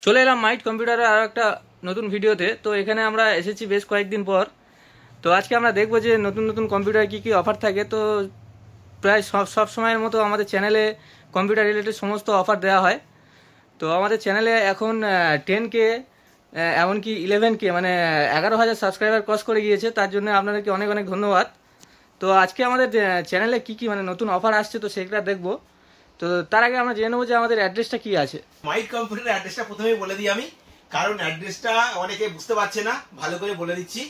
চলে এলাম মাইট কম্পিউটারে আর একটা নতুন ভিডিওতে। তো এখানে আমরা এসেছি বেশ কয়েকদিন পর। তো আজকে আমরা দেখবো যে নতুন নতুন কম্পিউটার কি কি অফার থাকে। তো প্রায় সব সময়ের মতো আমাদের চ্যানেলে কম্পিউটার রিলেটেড সমস্ত অফার দেওয়া হয়। তো আমাদের চ্যানেলে এখন 10K এমনকি 11K মানে 11,000 সাবস্ক্রাইবার ক্রস করে গিয়েছে। তার জন্য আপনাদেরকে অনেক অনেক ধন্যবাদ। তো আজকে আমাদের চ্যানেলে কি কি মানে নতুন অফার আসছে তো সেগুলো দেখবো। তো তার আগে আমরা জেনে নেবো যে আমাদের অ্যাড্রেসটা কি আছে। মাইট কম্পিউটার অ্যাড্রেসটা প্রথমেই বলে দিই আমি, কারণ অ্যাড্রেসটা অনেকে বুঝতে পারছে না, ভালো করে বলে দিচ্ছি।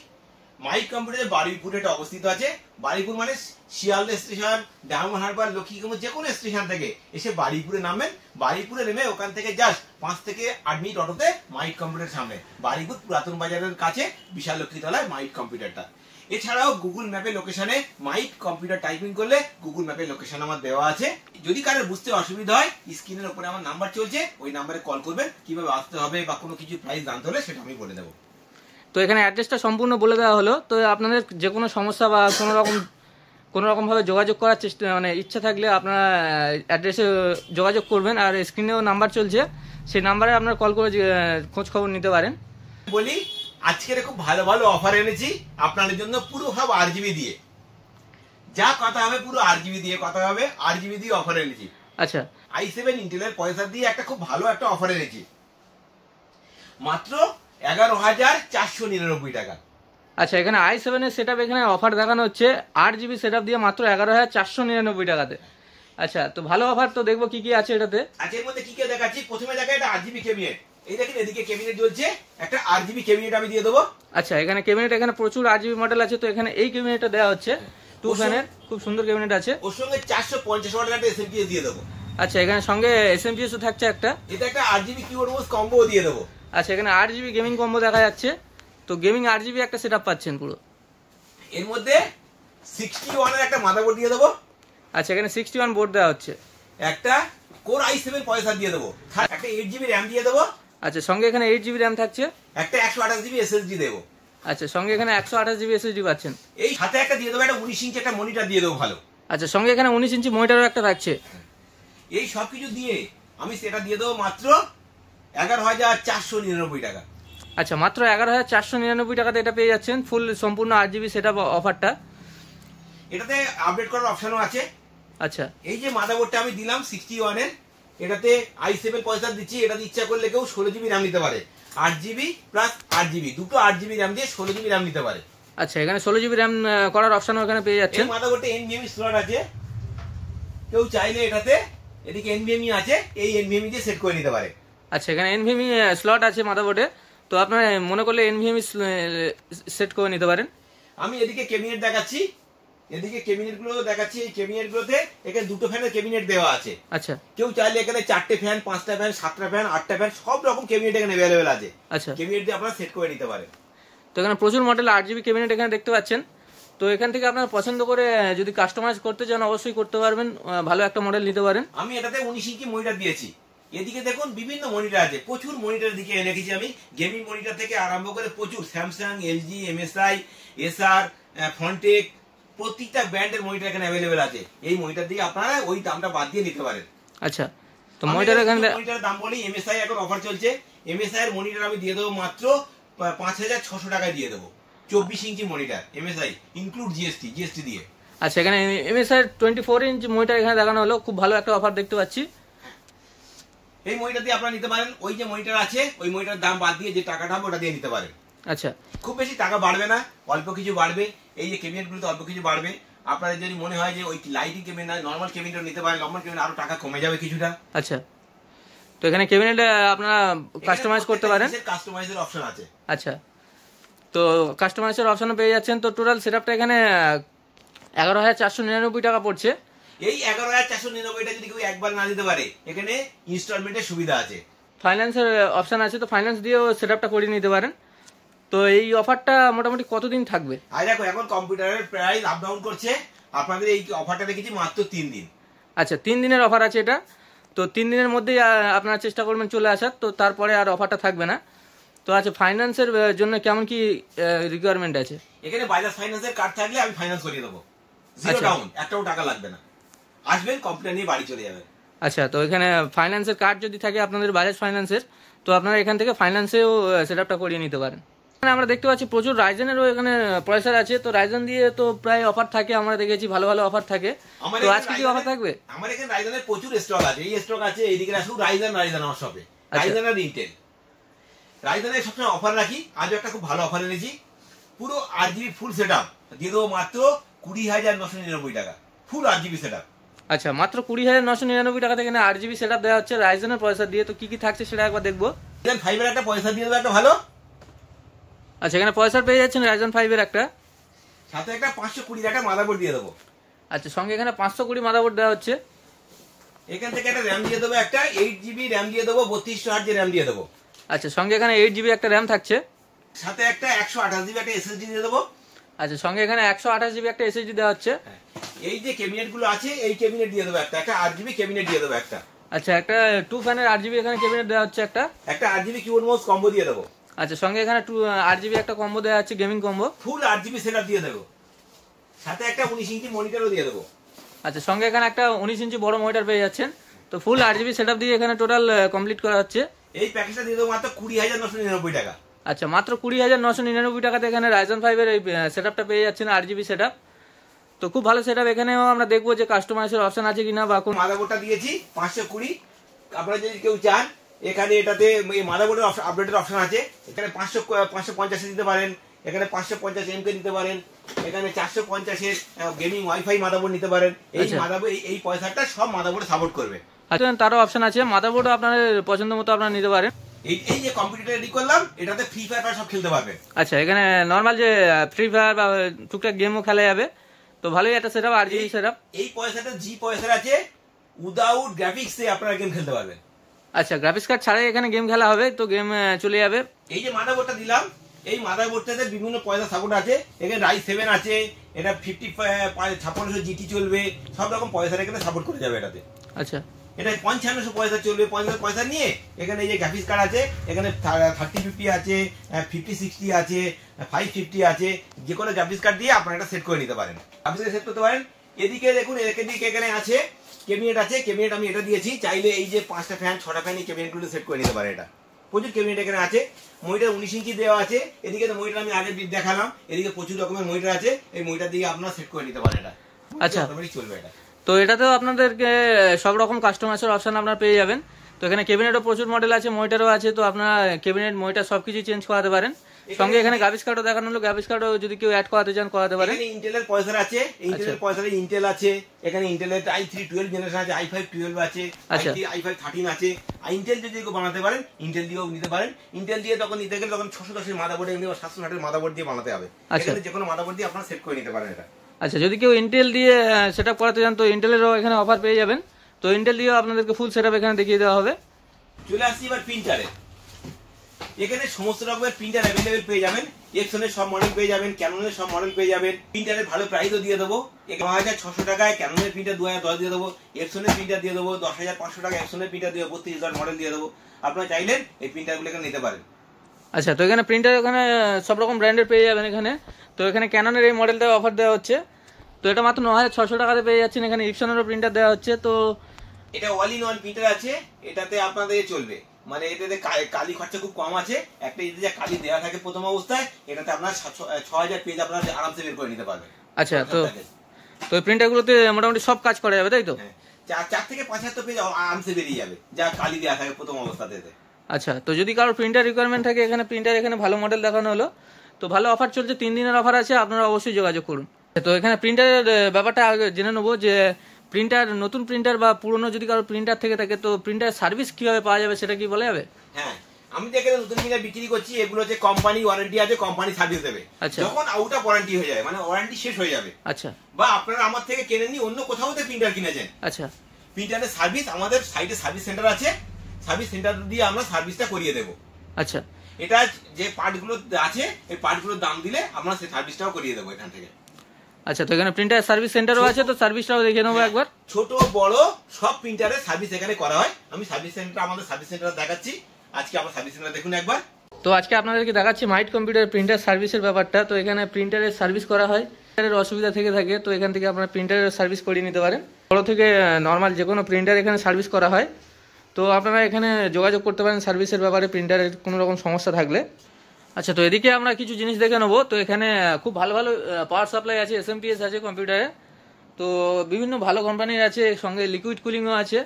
মাইট কম্পিউটার বারুইপুরে এটা অবস্থিত আছে। বারুইপুর মানে শিয়ালদা স্টেশন, ডায়মন্ড হারবার, লক্ষ্মীকুমার যে কোনো স্টেশন থেকে এসে বারুইপুরে নামবেন। বারুইপুরে নেমে ওখান থেকে জাস্ট 5 থেকে 8 মিনিট অটোতে মাইট কম্পিউটার সামনে, বারুইপুর পুরাতন বাজারের কাছে বিশাল লক্ষ্মীতলায় মাইট কম্পিউটারটা। এছাড়াও গুগল ম্যাপে লোকেশনে মাইট কম্পিউটার টাইপিং করলে গুগল ম্যাপে লোকেশন আমার দেওয়া আছে। যদি কারোর বুঝতে অসুবিধা হয় স্ক্রিনের উপরে আমার নাম্বার চলছে, ওই নাম্বারে কল করবেন। কিভাবে আসতে হবে বা কোনো কিছু প্রাইস জানতে হলে সেটা আমি বলে দেবো। তো এখানে অ্যাড্রেসটা সম্পূর্ণ বলে দেওয়া হলো। তো আপনাদের যে কোনো সমস্যা বা কোনো রকমভাবে যোগাযোগ করার চেষ্টা মানে ইচ্ছা থাকলে আপনারা অ্যাড্রেসে যোগাযোগ করবেন। আর স্ক্রিনেও নাম্বার চলছে, সেই নাম্বারে আপনারা কল করে খোঁজ খবর নিতে পারেন। বলি আজকের খুব ভালো ভালো অফার এনেছি আপনাদের জন্য, পুরো সব RGB দিয়ে যা কথা হবে, পুরো RGB দিয়ে কথা হবে, RGB দিয়ে অফার এনেছি। আচ্ছা, i7 ইন্টেলের পয়সা দিয়ে একটা খুব ভালো একটা অফার এনেছি, মাত্র 11,499 টাকা। আচ্ছা, এখানে i7 এর সেট এখানে অফার দেখানো হচ্ছে 8GB সেট দিয়ে মাত্র 11,499 টাকাতে। আচ্ছা, তো ভালো অফার। তো দেখবো কি কি আছে এটাতে। আচ্ছা, এর মধ্যে কি কি দেখাচ্ছি। প্রথমে দেখা এটা RGB ক্যাবিনেট। এই দেখেন এদিকে ক্যাবিনেট জ্বলছে, একটা RGB ক্যাবিনেট আমি দিয়ে দেবো। আচ্ছা, এখানে ক্যাবিনেট এখানে প্রচুর RGB মডেল আছে। তো এখানে এই ক্যাবিনেটটা দেওয়া হচ্ছে 2 ফ্যানের, খুব সুন্দর ক্যাবিনেট আছে। ওর সঙ্গে 450 ওয়াটের একটা SMPS দিয়ে দেবো। আচ্ছা, এখানে সঙ্গে SMPS ও থাকছে একটা। এটা একটা RGB কিবোর্ড মাউস কম্বো দিয়ে দেবো। আচ্ছা, এখানে 8GB গেমিং কম্বো দেখা যাচ্ছে। তো গেমিং 8GB একটা সেটআপ পাচ্ছেন পুরো। এর মধ্যে 61 এর একটা মাদারবোর্ড দিয়ে দেবো। আচ্ছা, এখানে 61 বোর্ড দেওয়া হচ্ছে। একটা কোর i7 পয়সা দিয়ে দেবো। একটা 8GB র্যাম দিয়ে দেবো। আচ্ছা, সঙ্গে এখানে 8GB র্যাম থাকছে। একটা 128GB SSD দেবো। আচ্ছা, সঙ্গে এখানে 128GB SSD পাচ্ছেন। এই সাথে একটা দিয়ে দেবো, একটা 19 ইঞ্চি একটা মনিটর দিয়ে দেবো ভালো। আচ্ছা, সঙ্গে এখানে 19 ইঞ্চি মনিটরও একটা থাকছে। এই সবকিছু দিয়ে আমি সেটা দিয়ে দেবো মাত্র 11,499 টাকা। আচ্ছা, মাত্র 11,499 টাকাতে এটা পেয়ে যাচ্ছেন ফুল সম্পূর্ণ 8GB সেটআপ অফারটা। এটাতে আপডেট করার অপশনও আছে। আচ্ছা, এই যে মাদারবোর্ডটা আমি দিলাম 61 এর, এটাতে i7 পয়সা দিচ্ছি। এটাতে ইচ্ছা করলে কেউ 16GB র্যাম নিতে পারে। 8GB প্লাস 8GB, দুটো 8GB র্যাম দিয়ে 16GB র্যাম নিতে পারে। আচ্ছা, এখানে 16GB র্যাম করার অপশনও এখানে পেয়ে যাচ্ছেন। এই মাদারবোর্ডে NVMe স্লট আছে, কেউ চাইলে এটাতে এদিকে NVMe আছে, এই NVMe দিয়ে সেট করে নিতে পারে। আচ্ছা, এখানে NVMe স্লট আছে মাদারবোর্ডে। তো আপনারা মনে করলে NVMe সেট করে নিতে পারেন। আমি এদিকে ক্যাবিনেট দেখাচ্ছি, এদিকে ক্যাবিনেট গুলো দেখাচ্ছি। এই ক্যাবিনেট গুলোতে এখানে দুটো ফ্যানের ক্যাবিনেট দেওয়া আছে। আচ্ছা, কেউ চাইলে এখানে 4টে ফ্যান, 5টা ফ্যান, 7টা ফ্যান, 8টা ফ্যান, সব রকম ক্যাবিনেট এখানে অ্যাভেলেবেল আছে। আচ্ছা, ক্যাবিনেট দিয়ে আপনারা সেট করে নিতে পারেন। তো এখানে প্রচুর মডেল 8GB ক্যাবিনেট এখানে দেখতে পাচ্ছেন। তো এখান থেকে আপনারা পছন্দ করে যদি কাস্টমাইজ করতে চান অবশ্যই করতে পারবেন, ভালো একটা মডেল নিতে পারেন। আমি এটাতে 19 ইঞ্চি মনিটর দিয়েছি। এদিকে দেখুন বিভিন্ন মনিটর আছে, প্রচুর মনিটর দিকে রেখেছি আমি। গেমিং মনিটর থেকে আরম্ভ করে প্রচুর স্যামসাং, LG, MSI, এসার, ফন্টেক, প্রত্যেকটা ব্র্যান্ডের মনিটর এখানে অ্যাভেলেবেল আছে। এই মনিটর দিয়ে আপনারা ওই দামটা বাদ দিয়ে নিতে পারেন। আচ্ছা, তো মনিটর এখানে মনিটরের দাম বলি, MSI এখন অফার চলছে। MSI এর মনিটর আমি দিয়ে দেবো মাত্র 5,600 টাকায় দিয়ে দেবো। 24 inch monitor MSI include GST দিয়ে। আচ্ছা, এখানে MSI 24 ইঞ্চ মনিটর এখানে দেখানো হলো, খুব ভালো একটা অফার দেখতে পাচ্ছি। এই মনিটর দিয়ে আপনারা নিতে পারেন। ওই যে মনিটর আছে ওই মনিটরের দাম বাদ দিয়ে যে টাকাটা হবে ওটা দিয়ে নিতে পারেন। আচ্ছা, খুব বেশি টাকা বাড়বে না, অল্প কিছু বাড়বে। এই যে ক্যাবিনেটগুলোতে অল্প কিছু বাড়বে। আপনাদের যদি মনে হয় যে ওই লাইটিং ক্যাবিনেট নর্মাল ক্যাবিনেট নিতে পারেন, নর্মাল ক্যাবিনেট আরো টাকা কমে যাবে কিছুটা। আচ্ছা, তো এখানে ক্যাবিনেট আপনারা কাস্টমাইজ করতে পারেন। কাস্টমাইজের অপশন আছে। আচ্ছা, তো কাস্টমাইজের অপশনও পেয়ে যাচ্ছেন। তো টোটাল সেটআপটা এখানে 11,499 টাকা পড়ছে। এই 11,499 টা যদি কেউ একবার না দিতে পারে, এখানে ইনস্টলমেন্টের সুবিধা আছে, ফাইন্যান্সের অপশন আছে। তো ফাইন্যান্স দিয়েও সেটআপটা করিয়ে নিতে পারেন। তো এই অফারটা মোটামুটি কতদিন থাকবে? আর দেখো এখন কম্পিউটারের প্রাইস আপ ডাউন করছে। আপনাদের এই অফারটা দেখেছি মাত্র 3 দিন। আচ্ছা, 3 দিনের অফার আছে এটা। তো 3 দিনের মধ্যেই আপনারা চেষ্টা করবেন চলে আসার। তো তারপরে আর অফারটা থাকবে না। তো আচ্ছা, ফাইন্যান্সের জন্য কেমন কি রিকোয়ারমেন্ট আছে? এখানে বাজাজ ফাইন্যান্সের কার্ড থাকলে আমি ফাইন্যান্স করিয়ে দেবো, জিরো ডাউন, একটাও টাকা লাগবে না। আসবেন, কম্পিউটার নিয়ে বাড়ি চলে যাবেন। আচ্ছা, তো এখানে ফাইন্যান্সের কার্ড যদি থাকে আপনাদের বাজাজ ফাইন্যান্সের, তো তো আপনারা এখান থেকে ফাইন্যান্সেও সেট আপটা করিয়ে নিতে পারেন। এখানে আমরা দেখতে পাচ্ছি প্রচুর রাইজেনেরও এখানে প্রসেসর আছে। তো রাইজেন দিয়ে তো প্রায় অফার থাকে, আমরা দেখেছি ভালো ভালো অফার থাকে। তো আজকে কি অফার থাকবে? আমার এখানে রাইজেনের প্রচুর স্টক আছে, এই স্টক আছে এইদিকে শুধু রাইজেন আমার শপে, রাইজেন আর ইন্টেল। রাইজেনের সবসময় অফার রাখি, আজও একটা খুব ভালো অফার এনেছি। পুরো 8GB ফুল সেট আপ দিয়ে দেবো মাত্র 20,999 টাকা, ফুল 8GB সেট আপ। আচ্ছা, মাত্র 20,999 টাকা থেকে 8GB সেট আপ দেওয়া হচ্ছে রাইজেনের প্রসেসর দিয়ে। তো কি কি থাকছে সেটা একবার দেখবো। রাইজেন 5 এর একটা পয়সা দিয়ে দেবো একটা ভালো। আচ্ছা, এখানে পয়সা পেয়ে যাচ্ছেন রাইজেন 5 এর একটা, সাথে একটা 520 টাকা মাদারবোর্ড দিয়ে দেবো। আচ্ছা, সঙ্গে এখানে 520 মাদারবোর্ড দেওয়া হচ্ছে। এখান থেকে একটা র্যাম দিয়ে দেবো, একটা 8GB র্যাম দিয়ে দেবো, 3200 হার্জ র্যাম দিয়ে দেবো। আচ্ছা, সঙ্গে এখানে 8GB একটা র্যাম থাকছে, সাথে একটা 128GB একটা এসএসডি দিয়ে দেবো। আচ্ছা, সঙ্গে এখানে 128GB একটা এসএসডি দেওয়া হচ্ছে। এই যে ক্যাবিনেট গুলো আছে এই ক্যাবিনেট দিয়ে দেবো, একটা 8GB ক্যাবিনেট দিয়ে দেবো একটা। আচ্ছা, একটা 2 ফ্যানের 8GB এখানে ক্যাবিনেট দেওয়া হচ্ছে একটা 8GB কিবোর্ড মাউস কম্বো দিয়ে দেবো। আচ্ছা, সঙ্গে এখানে 8GB একটা কম্বো দেওয়া আছে, গেমিং কম্বো, ফুল 8GB সেটআপ দিয়ে দেবো। সাথে একটা 19 ইঞ্চি মনিটরও দিয়ে দেবো। আচ্ছা, সঙ্গে এখানে একটা 19 ইঞ্চি বড় মনিটর পেয়ে যাচ্ছেন। তো ফুল 8GB সেটআপ দিয়ে এখানে টোটাল কমপ্লিট করা হচ্ছে। এই প্যাকেজটা দিয়ে দেবো মাত্র 20,999 টাকা। আচ্ছা, মাত্র 20,999 টাকাতে এখানে রাইজেন 5 এর এই সেটআপটা পেয়ে যাচ্ছেন 8GB সেটআপ। তো খুব ভালো সেটআপ। এখানেও আমরা দেখবো যে কাস্টমাইজের অপশন আছে কিনা বা কোন মাদারবোর্ডটা দিয়েছি 520। আপনারা যদি কেউ চান এখানে এটাতে এই মাদারবোর্ডের আপডেটের অপশন আছে। এখানে 550 দিতে পারেন, এখানে 550 MK দিতে পারেন, এখানে 450 এর গেমিং ওয়াইফাই মাদারবোর্ড নিতে পারেন। এই মাদারবোর্ড এই পয়সাটা সব মাদারবোর্ডে সাপোর্ট করবে। আচ্ছা, তারও অপশন আছে, মাদারবোর্ডও আপনাদের পছন্দ মতো আপনারা নিতে পারেন। এই যে কম্পিউটার রেডি করলাম, এটাতে ফ্রি ফায়ার সব খেলতে পারবে। আচ্ছা, এখানে নরমাল যে ফ্রি ফায়ার বা টুকটাক গেমও খেলা যাবে। তো ভালোই একটা সেটআপ, 8GB সেটআপ। এই পয়সাটা জি পয়সার আছে, উইদাউট গ্রাফিক্স এ আপনারা গেম খেলতে পারবেন। আচ্ছা, গ্রাফিক্স কার্ড ছাড়াই এখানে গেম খেলা হবে, তো গেম চলে যাবে। এই যে মাদারবোর্ডটা দিলাম, এই মাদারবোর্ডটাতে বিভিন্ন পয়সা সাপোর্ট আছে। এখানে রাইজ 7 আছে, এটা 5600 জিটি চলবে, সব রকম পয়সার এখানে সাপোর্ট করে যাবে এটাতে। আচ্ছা, এটা 5500 পয়সা চলবে। 5500 পয়সা নিয়ে এখানে এই যে গ্রাফিক্স কার্ড আছে, এখানে 3050 আছে, 5060 আছে, 550 আছে। যে কোনো গ্রাফিক্স কার্ড দিয়ে আপনারা এটা সেট করে নিতে পারেন, গ্রাফিক্স সেট করতে পারেন। এদিকে দেখুন, এদিকে এখানে আছে ক্যাবিনেট আছে, ক্যাবিনেট আমি এটা দিয়েছি। চাইলে এই যে 5টা ফ্যান 6টা ফ্যান এই ক্যাবিনেটগুলো সেট করে নিতে পারে। এটা প্রচুর ক্যাবিনেট এখানে আছে। মনিটর 19 ইঞ্চি দেওয়া আছে। এদিকে তো মনিটর আমি আগে দেখালাম, এদিকে প্রচুর রকমের মনিটর আছে। এই মনিটর দিয়ে আপনারা সেট করে নিতে পারেন। এটা আচ্ছা, চলবে এটা। তো এটাতেও আপনাদেরকে সব রকম কাস্টমাইজের অপশন আপনারা পেয়ে যাবেন। তো এখানে ক্যাবিনেটও প্রচুর মডেল আছে, মনিটরও আছে। তো আপনারা ক্যাবিনেট মনিটর সবকিছু চেঞ্জ করাতে পারেন। সঙ্গে এখানে গ্রাফিক্স কার্ডও দেখানো হলো, গ্রাফিক্স কার্ডও যদি কেউ অ্যাড করাতে চান করাতে পারেন। এখানে ইন্টেলের পয়সা আছে, ইন্টেলের পয়সা ইন্টেল আছে। এখানে ইন্টেলের i3 12 জেনারেশন আছে, i5 12 আছে, i5 13 আছে। ইন্টেল যদি কেউ বানাতে পারেন, ইন্টেল দিয়েও নিতে পারেন। ইন্টেল দিয়ে তখন নিতে গেলে তখন 610 এর মাদারবোর্ড এনে 760 এর মাদারবোর্ড দিয়ে বানাতে হবে। এখানে যে কোনো মাদারবোর্ড দিয়ে আপনারা সেট করে নিতে পারেন এটা। আচ্ছা, যদি কেউ ইন্টেল দিয়ে সেটআপ করাতে চান তো ইন্টেলেরও এখানে অফার পেয়ে যাবেন। তো ইন্টেল দিয়েও আপনাদেরকে ফুল সেটআপ এখানে দেখিয়ে দেওয়া হবে। চলে আসছি এবার প্রিন্টারে। এখানে সমস্ত রকমের প্রিন্টার অ্যাভেলেবেল পেয়ে যাবেন। এক্সনের সব মডেল পেয়ে যাবেন, ক্যাননের সব মডেল পেয়ে যাবেন। প্রিন্টারের ভালো প্রাইসও দিয়ে দেবো। 9600 টাকায় ক্যাননের প্রিন্টার 2010 দিয়ে দেবো, এক্সনের প্রিন্টার দিয়ে দেবো 10,500 টাকা, এক্সনের প্রিন্টার দিয়ে 32,000 মডেল দিয়ে দেবো। আপনারা চাইলেন এই প্রিন্টারগুলো এখানে নিতে পারেন। আচ্ছা, তো এখানে প্রিন্টার এখানে সব রকম ব্র্যান্ডের পেয়ে যাবেন এখানে। তো এখানে ক্যাননের এই মডেলটা অফার দেওয়া হচ্ছে। তো এটা মাত্র 9600 টাকাতে পেয়ে যাচ্ছেন। এখানে ইপসনেরও প্রিন্টার দেওয়া হচ্ছে। তো এটা অল ইন ওয়ান প্রিন্টার আছে, এটাতে আপনাদের চলবে। মানে এটাতে কালি খরচা খুব কম আছে। একটা এতে যে কালি দেওয়া থাকে প্রথম অবস্থায়, এটাতে আপনার 6000 পেজ আপনারা আরামসে বের করে নিতে পারবেন। আচ্ছা, তো এই প্রিন্টারগুলোতে মোটামুটি সব কাজ করা যাবে, তাই তো? 4 থেকে 75 পেজ আরামসে বেরিয়ে যাবে, যা কালি দেওয়া থাকে প্রথম অবস্থাতে। আচ্ছা, তো যদি কারোর প্রিন্টার রিকোয়ারমেন্ট থাকে, এখানে প্রিন্টার এখানে ভালো মডেল দেখানো হলো। তো ভালো অফার চলছে, 3 দিনের অফার আছে, আপনারা অবশ্যই যোগাযোগ করুন। তো এখানে প্রিন্টারের ব্যাপারটা আগে জেনে নেবো যে প্রিন্টার, নতুন প্রিন্টার বা পুরনো যদি কারো প্রিন্টার থেকে থাকে তো প্রিন্টার সার্ভিস কিভাবে পাওয়া যাবে সেটা কি বলা যাবে? হ্যাঁ, আমি তো এখানে নতুন প্রিন্টার বিক্রি করছি। এগুলো যে কোম্পানি ওয়ারেন্টি আছে, কোম্পানি সার্ভিস দেবে। যখন আউট অফ ওয়ারেন্টি হয়ে যাবে, মানে ওয়ারেন্টি শেষ হয়ে যাবে, আচ্ছা, বা আপনারা আমার থেকে কেনেননি, অন্য কোথাও থেকে প্রিন্টার কিনেছেন, আচ্ছা, প্রিন্টারের সার্ভিস আমাদের সাইডে সার্ভিস সেন্টার আছে, সার্ভিস সেন্টার দিয়ে আমরা সার্ভিসটা করিয়ে দেবো। আচ্ছা, এটা যে পার্টগুলো আছে এই পার্টগুলোর দাম দিলে আমরা সেই সার্ভিসটাও করিয়ে দেবো এখান থেকে। আচ্ছা, তো এখানে প্রিন্টার সার্ভিস সেন্টারও আছে, তো সার্ভিসটাও দেখে নেবো একবার। ছোট বড় সব প্রিন্টারের সার্ভিস এখানে করা হয়। আমি সার্ভিস সেন্টার, আমাদের সার্ভিস সেন্টার দেখাচ্ছি। আজকে আমার সার্ভিস সেন্টার দেখুন একবার। তো আজকে আপনাদেরকে দেখাচ্ছি মাইট কম্পিউটার প্রিন্টার সার্ভিসের ব্যাপারটা। তো এখানে প্রিন্টারের সার্ভিস করা হয়। প্রিন্টারের অসুবিধা থেকে থাকে তো এখান থেকে আপনারা প্রিন্টারের সার্ভিস করিয়ে নিতে পারেন। বড় থেকে নর্মাল যে কোনো প্রিন্টার এখানে সার্ভিস করা হয়। তো তো আপনারা এখানে যোগাযোগ করতে পারেন সার্ভিসের ব্যাপারে, প্রিন্টারের কোনো রকম সমস্যা থাকলে। আচ্ছা, তো এদিকে আমরা কিছু জিনিস দেখে নেবো। তো এখানে খুব ভালো ভালো পাওয়ার সাপ্লাই আছে, SMPS আছে কম্পিউটারে। তো বিভিন্ন ভালো কোম্পানির আছে, সঙ্গে লিকুইড কুলিংও আছে।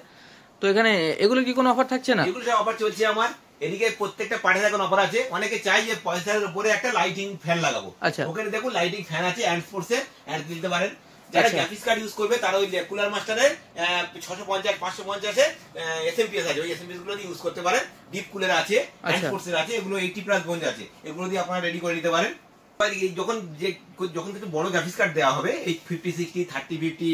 তো এখানে এগুলো কি কোনো অফার থাকছে না? এগুলো অফার চলছে আমার এদিকে, প্রত্যেকটা পার্টে এখন অফার আছে। অনেকে চাই যে পয়সার উপরে একটা লাইটিং ফ্যান লাগাবো, আচ্ছা, ওখানে দেখুন লাইটিং ফ্যান আছে, অ্যান্ড ফোর্সের অ্যাড দিতে পারেন। যারা গ্রাফিক্স কার্ড ইউজ করবে তারা ওই কুলার মাস্টারের 650 550 SMPS আছে, ওই SMPS গুলো দিয়ে ইউজ করতে পারেন। ডিপ কুলার আছে, অ্যান্ড ফোর্সের আছে, এগুলো 80+ বোন আছে, এগুলো দিয়ে আপনারা রেডি করে নিতে পারেন। যখন থেকে বড় গ্রাফিক্স কার্ড দেওয়া হবে, এই 5060 3050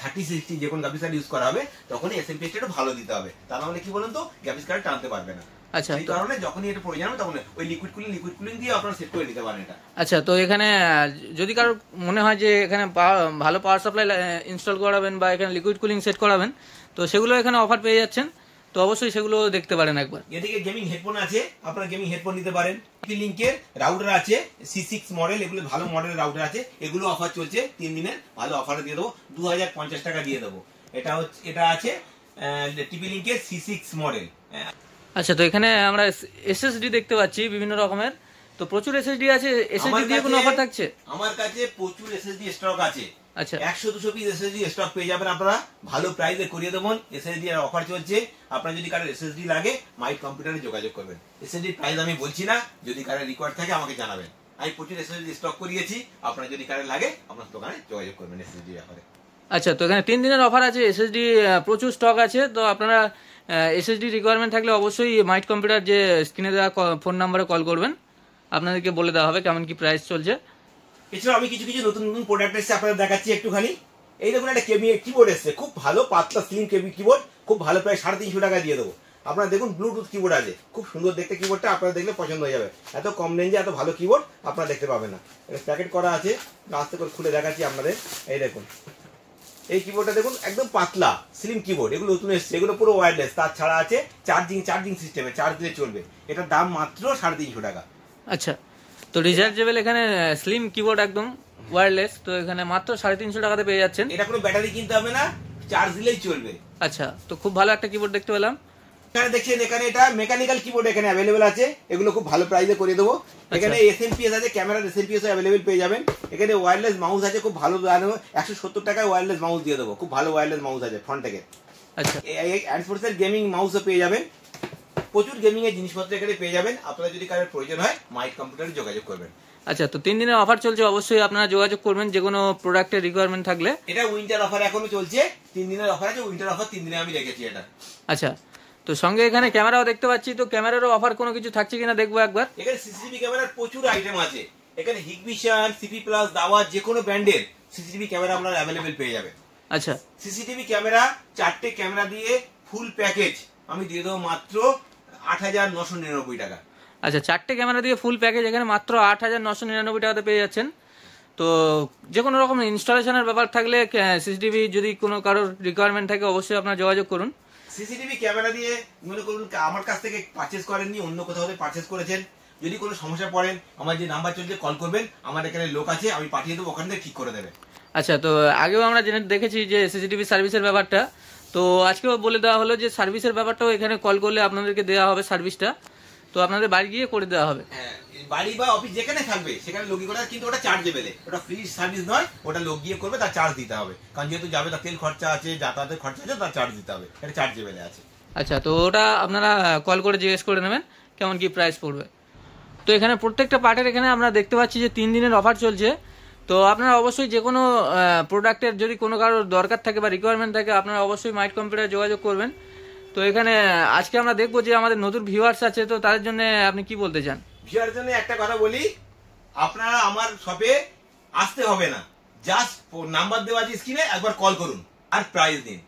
3060 যে কোনো গ্রাফিক্স কার্ড ইউজ করা হবে, তখন SMPS টা একটু ভালো দিতে হবে। তা নাহলে কি বলুন তো, গ্রাফিক্স কার্ড টানতে পারবে না। আচ্ছা, এই কারণে যখনই এটা প্রয়োজন হবে তখন ওই লিকুইড কুলিং দিয়ে আপনারা সেট করে নিতে পারেন এটা। আচ্ছা, তো এখানে যদি কারোর মনে হয় যে এখানে ভালো পাওয়ার সাপ্লাই ইনস্টল করাবেন বা এখানে লিকুইড কুলিং সেট করাবেন, তো সেগুলো এখানে অফার পেয়ে যাচ্ছেন। তো অবশ্যই সেগুলো দেখতে পারেন একবার। এদিকে গেমিং হেডফোন আছে, আপনারা গেমিং হেডফোন নিতে পারেন। লিংকের রাউটার আছে, C6 মডেল, এগুলো ভালো মডেলের রাউটার আছে, এগুলো অফার চলছে 3 দিনের, ভালো অফারে দিয়ে দেবো, 2050 টাকা দিয়ে দেবো। এটা আছে টিপি লিংকের C6 মডেল। আচ্ছা, তো এখানে আমরা SSD দেখতে পাচ্ছি বিভিন্ন রকমের। তো প্রচুর SSD আছে, SSD দিয়ে কোনো অফার থাকছে? আমার কাছে প্রচুর SSD স্টক আছে। আচ্ছা, 100-200 পিস SSD স্টক পেয়ে যাবেন আপনারা, ভালো প্রাইসে করিয়ে দেবেন। SSD এর অফার চলছে, আপনার যদি কারোর SSD লাগে মাই কম্পিউটারে যোগাযোগ করবেন। SSD প্রাইস আমি বলছি না, যদি কারোর রিকোয়ার্ড থাকে আমাকে জানাবেন। আমি প্রচুর SSD স্টক করিয়েছি, আপনার যদি কারোর লাগে আপনার দোকানে যোগাযোগ করবেন SSD ব্যাপারে। আচ্ছা, তো এখানে 3 দিনের অফার আছে, SSD প্রচুর স্টক আছে। তো আপনারা SSD রিকোয়ারমেন্ট থাকলে অবশ্যই মাইট কম্পিউটার যে স্ক্রিনে দেওয়া ফোন নাম্বারে কল করবেন, আপনাদেরকে বলে দেওয়া হবে কেমন কি প্রাইস চলছে। এছাড়া আমি কিছু নতুন প্রোডাক্ট এসেছে আপনাদের দেখাচ্ছি একটুখানি। এই দেখুন একটা কিবোর্ড এসেছে, খুব ভালো পাতলা স্লিম কিবোর্ড, খুব ভালো, প্রায় 350 টাকা দিয়ে দেবো। আপনারা দেখুন ব্লুটুথ কিবোর্ড আছে, খুব সুন্দর দেখতে কিবোর্ডটা, আপনারা দেখলে পছন্দ হয়ে যাবে। এত কম রেঞ্জে এত ভালো কিবোর্ড আপনারা দেখতে পাবেন না। এটা প্যাকেট করা আছে, আস্তে করে খুলে দেখাচ্ছি আপনাদের। এই দেখুন এই কিবোর্ডটা দেখুন, একদম পাতলা স্লিম কিবোর্ড, এগুলো নতুন এসছে, এগুলো পুরো ওয়্যারলেস, তার ছাড়া আছে চার্জিং সিস্টেমে, চার্জ দিলে চলবে। এটার দাম মাত্র 350 টাকা। আচ্ছা, তো রিচার্জেবল এখানে স্লিম কিবোর্ড একদম ওয়্যারলেস, তো এখানে মাত্র 350 টাকাতে পেয়ে যাচ্ছেন। এটা কোনো ব্যাটারি কিনতে হবে না, চার্জ দিলেই চলবে। আচ্ছা, তো খুব ভালো একটা কিবোর্ড দেখতে পেলাম। এখানে দেখছেন, এখানে এটা মেকানিক্যাল কিবোর্ড এখানে অ্যাভেলেবেল আছে, এগুলো খুব ভালো প্রাইসে করে দেবো। এখানে SMPS আছে, ক্যামেরার SMPS অ্যাভেলেবেল পেয়ে যাবেন। এখানে ওয়্যারলেস মাউস আছে, খুব ভালো, 170 টাকায় ওয়্যারলেস মাউস দিয়ে দেবো, খুব ভালো ওয়্যারলেস মাউস আছে ফ্রন্ট থেকে। আচ্ছা, অ্যান্ডফোর্সের গেমিং মাউসও পেয়ে যাবেন, প্রচুর গেমিং এর জিনিসপত্র এখানে পেয়ে যাবেন। আপনারা যদি কারোর প্রয়োজন হয় মাইট কম্পিউটারে যোগাযোগ করবেন। আচ্ছা, তো 3 দিনের অফার চলছে, অবশ্যই আপনারা যোগাযোগ করবেন যে কোনো প্রোডাক্টের রিকোয়ারমেন্ট থাকলে। এটা উইন্টার অফার এখনো চলছে, 3 দিনের অফার আছে, উইন্টার অফার 3 দিনে আমি রেখেছি এটা। আচ্ছা, তো সঙ্গে এখানে ক্যামেরাও দেখতে পাচ্ছি, তো ক্যামেরারও অফার কোনো কিছু থাকছে কিনা দেখবো একবার। এখানে CCTV ক্যামেরার প্রচুর আইটেম আছে, এখানে হিগভিশন, CP+, দাওয়াত, যে কোনো ব্র্যান্ডের CCTV ক্যামেরা আপনারা অ্যাভেলেবেল পেয়ে যাবেন। আচ্ছা, CCTV ক্যামেরা 4টে ক্যামেরা দিয়ে ফুল প্যাকেজ আমি দিয়ে দেবো মাত্র 8,999 টাকা। আচ্ছা, 4টে ক্যামেরা দিয়ে ফুল প্যাকেজ এখানে মাত্র 8,999 টাকাতে পেয়ে যাচ্ছেন। তো যে কোনো রকম ইনস্টলেশনের ব্যাপার থাকলে, CCTV যদি কোনো কারোর রিকোয়ারমেন্ট থাকে অবশ্যই আপনারা যোগাযোগ করুন। CCTV ক্যামেরা দিয়ে মনে করুন আমার কাছ থেকে পারচেজ করেননি, অন্য কোথাও থেকে পারচেজ করেছেন, যদি কোনো সমস্যা পড়েন আমার যে নাম্বার চলছে কল করবেন, আমার এখানে লোক আছে, আমি পাঠিয়ে দেবো, ওখান থেকে ঠিক করে দেবে। আচ্ছা, তো আগেও আমরা দেখেছি যে CCTV সার্ভিসের ব্যাপারটা, তো আজকেও বলে দেওয়া হলো যে সার্ভিসের ব্যাপারটাও এখানে কল করলে আপনাদেরকে দেওয়া হবে সার্ভিসটা, তো আপনাদের বাড়ি গিয়ে করে দেওয়া হবে। হ্যাঁ, বাড়ি বা অফিস যেখানে থাকবে সেখানে লোক করা, কিন্তু ওটা চার্জেবল, ওটা ফ্রি সার্ভিস নয়, ওটা লোক গিয়ে করবে, তার চার্জ দিতে হবে, কারণ যেহেতু যাবে তার তেল খরচা আছে, যাতায়াতের খরচা আছে, তার চার্জ দিতে হবে, এটা চার্জেবল আছে। আচ্ছা, তো ওটা আপনারা কল করে জিজ্ঞেস করে নেবেন কেমন কি প্রাইস পড়বে। তো এখানে প্রত্যেকটা পার্টের এখানে আমরা দেখতে পাচ্ছি যে 3 দিনের অফার চলছে। তো আপনারা অবশ্যই যে কোনো প্রোডাক্টের যদি কোনো কারোর দরকার থাকে বা রিকোয়ারমেন্ট থাকে, আপনারা অবশ্যই মাইট কম্পিউটারে যোগাযোগ করবেন। তো এখানে আজকে আমরা দেখবো যে আমাদের নতুন ভিউয়ার্স আছে, তো তাদের জন্য আপনি কি বলতে চান? ভিউয়ার জন্য একটা কথা বলি, আপনারা আমার শপে আসতে হবে না, জাস্ট নাম্বার দেওয়া আছে স্ক্রিনে, একবার কল করুন আর প্রাইস দিন।